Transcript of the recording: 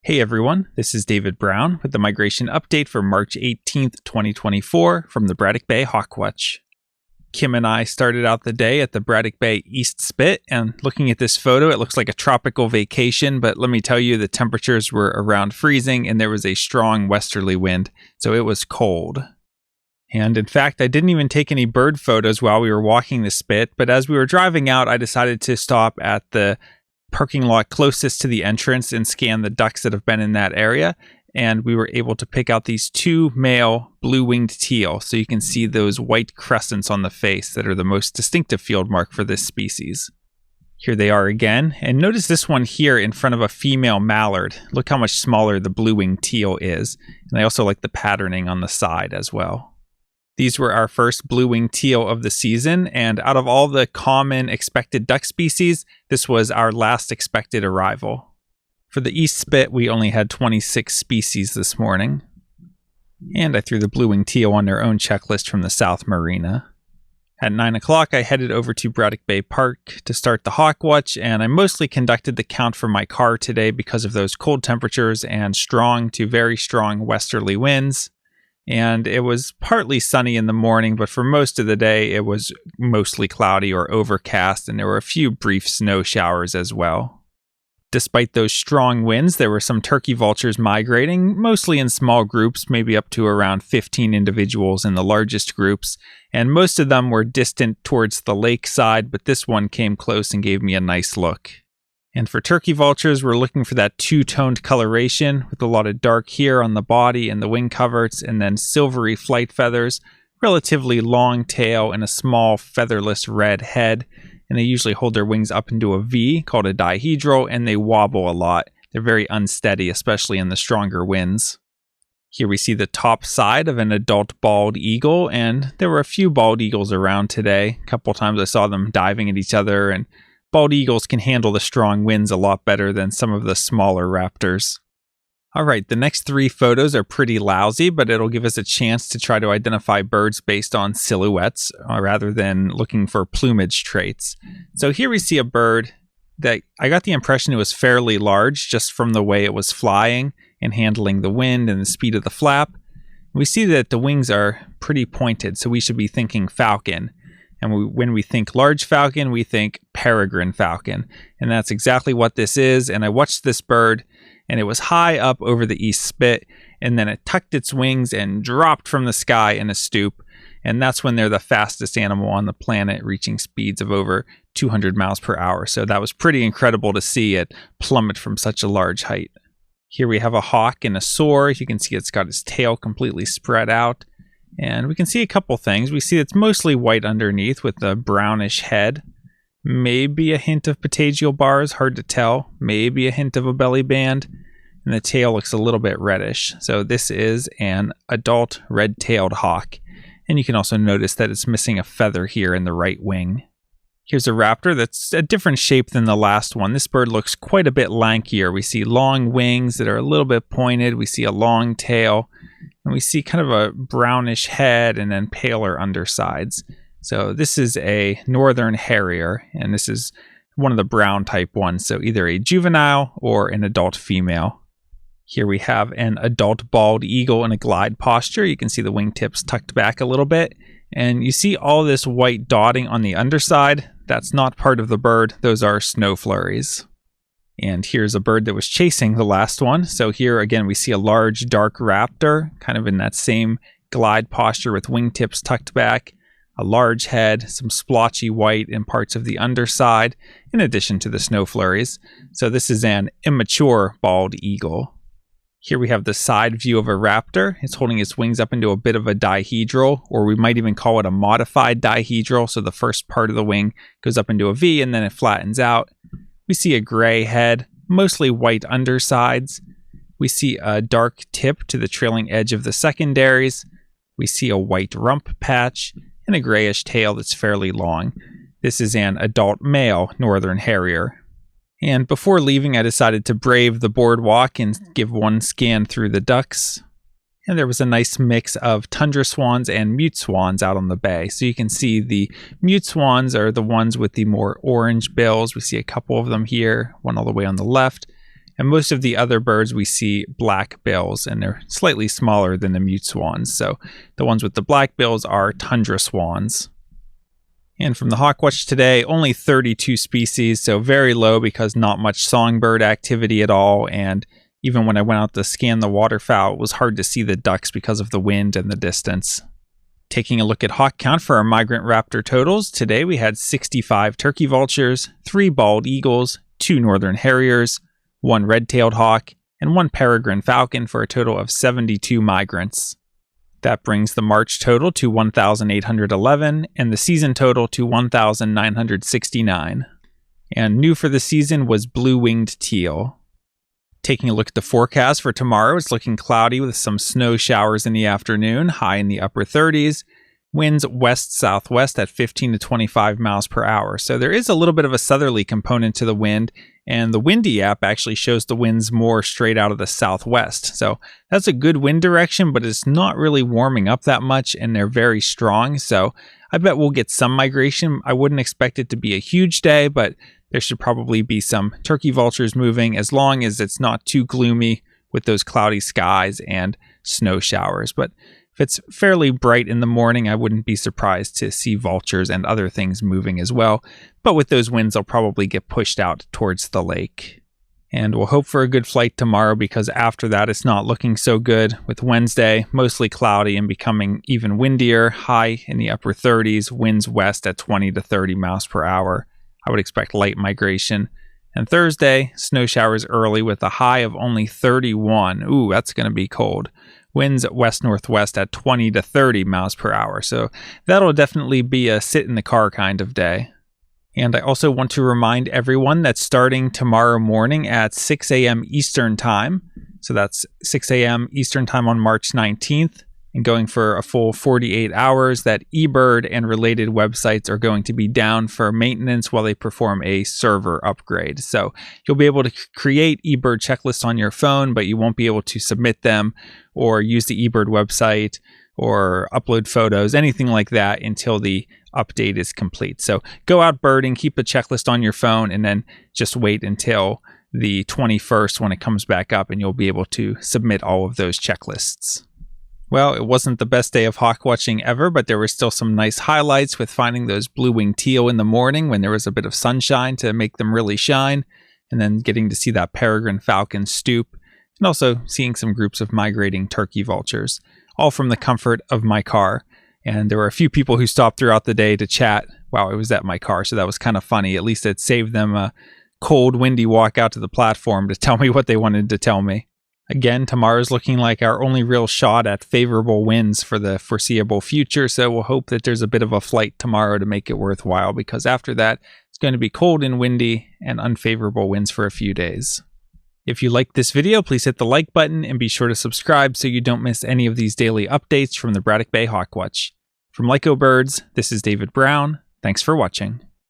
Hey everyone, this is David Brown with the migration update for March 18th, 2024 from the Braddock Bay Hawk Watch. Kim and I started out the day at the Braddock Bay East Spit, and looking at this photo, it looks like a tropical vacation, but let me tell you, the temperatures were around freezing and there was a strong westerly wind, so it was cold. And in fact, I didn't even take any bird photos while we were walking the spit, but as we were driving out, I decided to stop at the parking lot closest to the entrance and scan the ducks that have been in that area, and we were able to pick out these two male blue-winged teal, so you can see those white crescents on the face that are the most distinctive field mark for this species. Here they are again, and notice this one here in front of a female mallard. Look how much smaller the blue-winged teal is, and I also like the patterning on the side as well. These were our first blue-winged teal of the season, and out of all the common expected duck species, this was our last expected arrival. For the East Spit, we only had 26 species this morning. And I threw the blue-winged teal on their own checklist from the South Marina. At 9 o'clock, I headed over to Braddock Bay Park to start the Hawk Watch, and I mostly conducted the count from my car today because of those cold temperatures and strong to very strong westerly winds. And it was partly sunny in the morning, but for most of the day, it was mostly cloudy or overcast, and there were a few brief snow showers as well. Despite those strong winds, there were some turkey vultures migrating, mostly in small groups, maybe up to around 15 individuals in the largest groups, and most of them were distant towards the lake side, but this one came close and gave me a nice look. And for turkey vultures, we're looking for that two-toned coloration with a lot of dark here on the body and the wing coverts, and then silvery flight feathers, relatively long tail, and a small featherless red head. And they usually hold their wings up into a V called a dihedral, and they wobble a lot. They're very unsteady, especially in the stronger winds. Here we see the top side of an adult bald eagle, and there were a few bald eagles around today. A couple times I saw them diving at each other, and bald eagles can handle the strong winds a lot better than some of the smaller raptors. Alright, the next three photos are pretty lousy, but it'll give us a chance to try to identify birds based on silhouettes, rather than looking for plumage traits. So here we see a bird that I got the impression it was fairly large just from the way it was flying and handling the wind and the speed of the flap. We see that the wings are pretty pointed, so we should be thinking falcon. And when we think large falcon, we think peregrine falcon. And that's exactly what this is. And I watched this bird, and it was high up over the East Spit, and then it tucked its wings and dropped from the sky in a stoop. And that's when they're the fastest animal on the planet, reaching speeds of over 200 miles per hour. So that was pretty incredible to see it plummet from such a large height. Here we have a hawk in a soar. You can see it's got its tail completely spread out. And we can see a couple things. We see it's mostly white underneath with a brownish head. Maybe a hint of patagial bars, hard to tell. Maybe a hint of a belly band. And the tail looks a little bit reddish. So this is an adult red-tailed hawk. And you can also notice that it's missing a feather here in the right wing. Here's a raptor that's a different shape than the last one. This bird looks quite a bit lankier. We see long wings that are a little bit pointed. We see a long tail. And we see kind of a brownish head and then paler undersides. So this is a northern harrier, and this is one of the brown type ones. So either a juvenile or an adult female. Here we have an adult bald eagle in a glide posture. You can see the wingtips tucked back a little bit. And you see all this white dotting on the underside. That's not part of the bird. Those are snow flurries. And here's a bird that was chasing the last one. So here again, we see a large dark raptor, kind of in that same glide posture with wingtips tucked back, a large head, some splotchy white in parts of the underside, in addition to the snow flurries. So this is an immature bald eagle. Here we have the side view of a raptor. It's holding its wings up into a bit of a dihedral, or we might even call it a modified dihedral. So the first part of the wing goes up into a V and then it flattens out. We see a gray head, mostly white undersides. We see a dark tip to the trailing edge of the secondaries. We see a white rump patch and a grayish tail that's fairly long. This is an adult male northern harrier. And before leaving, I decided to brave the boardwalk and give one scan through the ducks. And there was a nice mix of tundra swans and mute swans out on the bay. So you can see the mute swans are the ones with the more orange bills. We see a couple of them here, one all the way on the left. And most of the other birds we see black bills, and they're slightly smaller than the mute swans. So the ones with the black bills are tundra swans. And from the Hawk Watch today, only 32 species, so very low because not much songbird activity at all. And even when I went out to scan the waterfowl, it was hard to see the ducks because of the wind and the distance. Taking a look at hawk count for our migrant raptor totals, today we had 65 turkey vultures, 3 bald eagles, 2 northern harriers, 1 red-tailed hawk, and 1 peregrine falcon for a total of 72 migrants. That brings the March total to 1,811 and the season total to 1,969. And new for the season was Bluewinged Teal. Taking a look at the forecast for tomorrow, it's looking cloudy with some snow showers in the afternoon, high in the upper 30s. Winds west-southwest at 15 to 25 miles per hour. So there is a little bit of a southerly component to the wind, and the Windy app actually shows the winds more straight out of the southwest. So that's a good wind direction, but it's not really warming up that much, and they're very strong. So I bet we'll get some migration. I wouldn't expect it to be a huge day, but there should probably be some turkey vultures moving as long as it's not too gloomy with those cloudy skies and snow showers. But if it's fairly bright in the morning, I wouldn't be surprised to see vultures and other things moving as well. But with those winds, they'll probably get pushed out towards the lake. And we'll hope for a good flight tomorrow because after that, it's not looking so good with Wednesday, mostly cloudy and becoming even windier, high in the upper 30s, winds west at 20 to 30 miles per hour. I would expect light migration. And Thursday, snow showers early with a high of only 31. Ooh, that's going to be cold. Winds west-northwest at 20 to 30 miles per hour. So that'll definitely be a sit-in-the-car kind of day. And I also want to remind everyone that starting tomorrow morning at 6 a.m. Eastern Time, so that's 6 a.m. Eastern Time on March 19th, and going for a full 48 hours, that eBird and related websites are going to be down for maintenance while they perform a server upgrade. So you'll be able to create eBird checklists on your phone, but you won't be able to submit them or use the eBird website or upload photos, anything like that until the update is complete. So go out birding, keep a checklist on your phone, and then just wait until the 21st when it comes back up and you'll be able to submit all of those checklists. Well, it wasn't the best day of hawk watching ever, but there were still some nice highlights with finding those blue-winged teal in the morning when there was a bit of sunshine to make them really shine, and then getting to see that peregrine falcon stoop, and also seeing some groups of migrating turkey vultures, all from the comfort of my car. And there were a few people who stopped throughout the day to chat while I was at my car, so that was kind of funny. At least it saved them a cold, windy walk out to the platform to tell me what they wanted to tell me. Again, tomorrow's looking like our only real shot at favorable winds for the foreseeable future, so we'll hope that there's a bit of a flight tomorrow to make it worthwhile, because after that, it's going to be cold and windy and unfavorable winds for a few days. If you liked this video, please hit the like button and be sure to subscribe so you don't miss any of these daily updates from the Braddock Bay Hawk Watch. From Lyco Birds, this is David Brown. Thanks for watching.